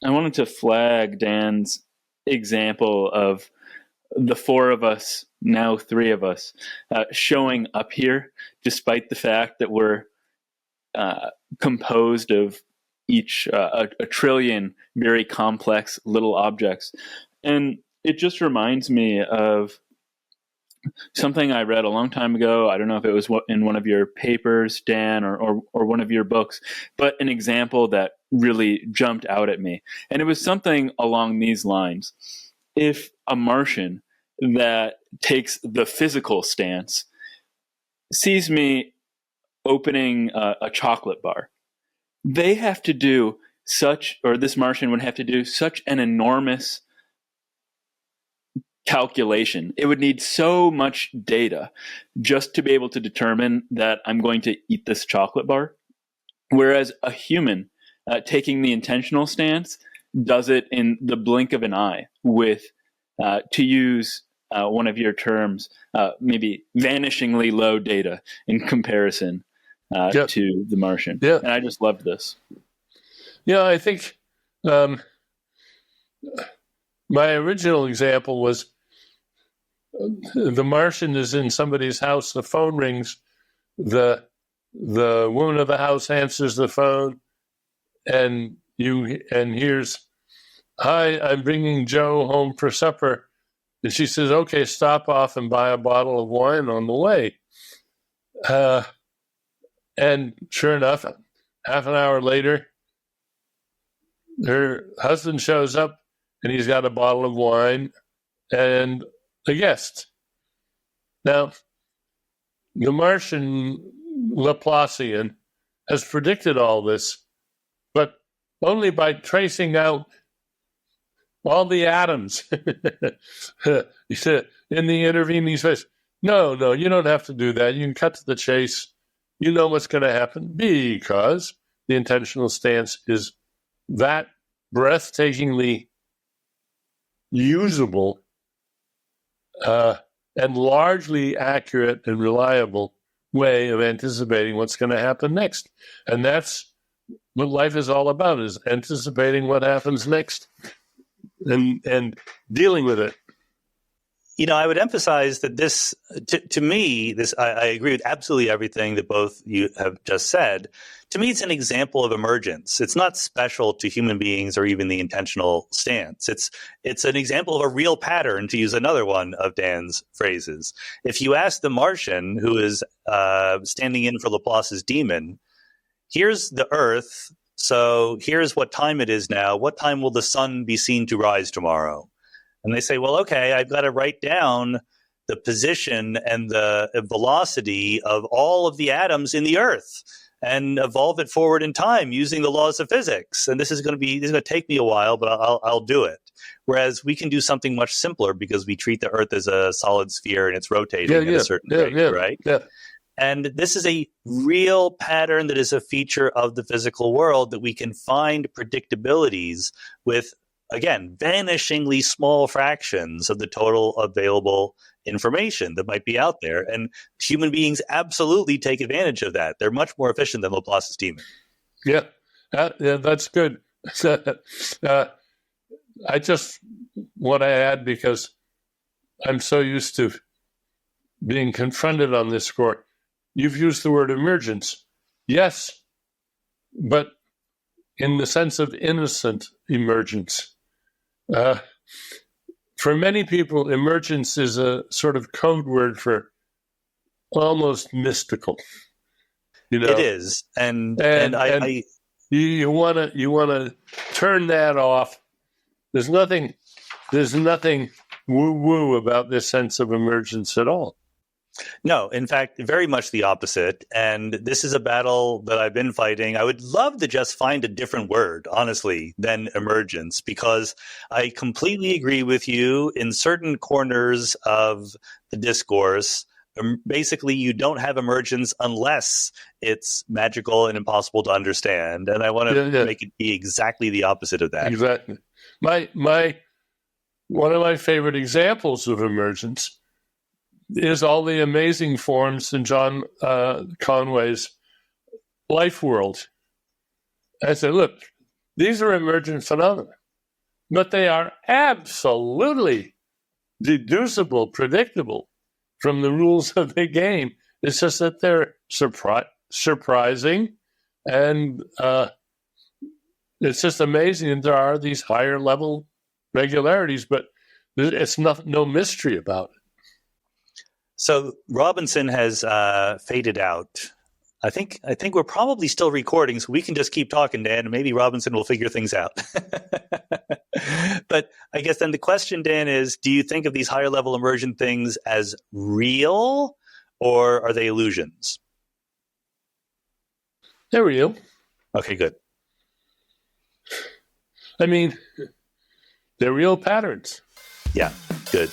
I wanted to flag Dan's example of the four of us, now three of us, showing up here, despite the fact that we're composed of each a trillion very complex little objects. And it just reminds me of something I read a long time ago. I don't know if it was in one of your papers, Dan, or one of your books, but an example that really jumped out at me. And it was something along these lines. If a Martian that takes the physical stance sees me opening a chocolate bar, they have to do this Martian would have to do such an enormous calculation. It would need so much data just to be able to determine that I'm going to eat this chocolate bar. Whereas a human taking the intentional stance does it in the blink of an eye with, to use one of your terms, maybe vanishingly low data in comparison to the Martian. Yeah. And I just loved this. Yeah, I think my original example was the Martian is in somebody's house, the phone rings, the woman of the house answers the phone, and here's, "Hi, I'm bringing Joe home for supper." And she says, "Okay, stop off and buy a bottle of wine on the way." And sure enough, half an hour later, her husband shows up, and he's got a bottle of wine and a guest. Now, the Martian Laplacian has predicted all this, but only by tracing out all the atoms he said in the intervening space. No, you don't have to do that. You can cut to the chase. You know what's going to happen because the intentional stance is that breathtakingly usable and largely accurate and reliable way of anticipating what's going to happen next. And that's what life is all about, is anticipating what happens next and dealing with it. You know, I would emphasize that this, to me, I agree with absolutely everything that both you have just said. To me, it's an example of emergence. It's not special to human beings or even the intentional stance. It's an example of a real pattern, to use another one of Dan's phrases. If you ask the Martian, who is standing in for Laplace's demon, here's the Earth, so here's what time it is now. What time will the sun be seen to rise tomorrow? And they say, well, okay, I've got to write down the position and the velocity of all of the atoms in the Earth and evolve it forward in time using the laws of physics. And this is going to take me a while, but I'll do it. Whereas we can do something much simpler because we treat the Earth as a solid sphere and it's rotating at a certain rate, right? Yeah. And this is a real pattern that is a feature of the physical world, that we can find predictabilities with, again, vanishingly small fractions of the total available information that might be out there. And human beings absolutely take advantage of that. They're much more efficient than Laplace's demon. Yeah, that's good. I just want to add, because I'm so used to being confronted on this score. You've used the word emergence. Yes, but in the sense of innocent emergence. For many people, emergence is a sort of code word for almost mystical. You know, it is, and you want to turn that off. There's nothing woo-woo about this sense of emergence at all. No, in fact, very much the opposite. And this is a battle that I've been fighting. I would love to just find a different word, honestly, than emergence, because I completely agree with you in certain corners of the discourse. Basically, you don't have emergence unless it's magical and impossible to understand. And I want to make it be exactly the opposite of that. Exactly. One of my favorite examples of emergence is all the amazing forms in John Conway's Life World. I said, look, These are emergent phenomena, but they are absolutely deducible, predictable from the rules of the game. It's just that they're surprising, and it's just amazing that there are these higher level regularities, but it's no mystery about it. So Robinson has faded out. I think we're probably still recording, so we can just keep talking, Dan, and maybe Robinson will figure things out. But I guess then the question, Dan, is, do you think of these higher level emergent things as real, or are they illusions? They're real. Okay, good. I mean, they're real patterns. Yeah, good.